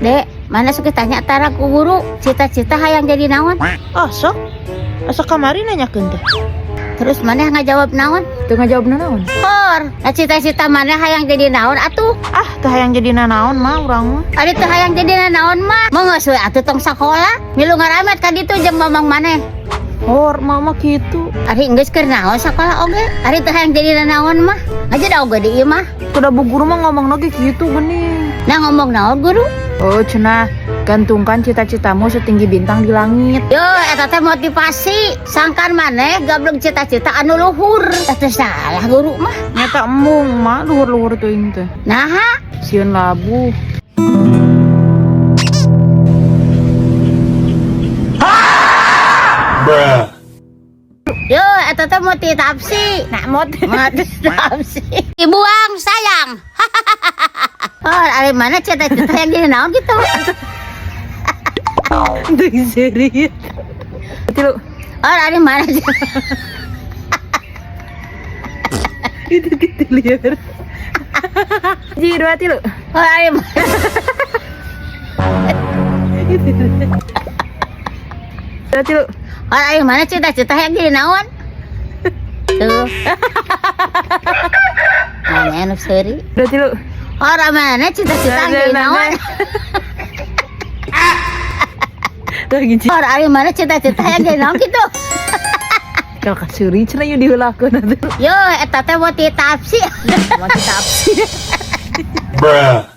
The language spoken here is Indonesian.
Dek, mana suka tanya tara ku guru, cita-cita hayang jadi naon? Asa? Asa kamari nanyakeun teh. Terus mana ngajawab naon? Teu ngajawabna naon? Hor, nah cita-cita mana hayang jadi naon atuh? Ah, teu hayang jadi nanaon mah urang mah. Ari teu hayang jadi naon mah? Menggeus we atuh tong sakola. Milu ngaramet ka ditu jeung mamang maneh. Hor, mama gitu. Ari geus keur naon sakola oge? Ari teu hayang jadi naon mah? Aja da oge di ieu mah. Kuda bu guru mah ngomong lagi gitu geuning. Nah ngomong naon guru? Oh, cenah gantungkan cita-citamu setinggi bintang di langit. Yo, eta teh motivasi. Sangkan maneh gableng cita-cita anu luhur. Eta salah guru mah. Nyata embung mah luhur-luhur teuing teh. Naha? Sieun labu. Yo, eta teh motivasi. Nah, motivasi. Dibuang sayang. Oh, ari mana cita-cita yang jadi naon gitu? Teu serius. Tilu. Oh, ari mana? Itu gitu liar. Ji 2 tilu. Oh, ari mana? Dua tilu. Oh, ari mana cita-cita yang jadi naon? Tuh. Mana anu seuri? 2 tilu. Orang mana cita-cita yang jadi naon? Lagi ji. Orang ari mana cita-cita yang jadi naon gitu? Kalau kasuri cenah yeuh diheulakeun atuh. Yo, eta teh motivasi. Motivasi. Bruh.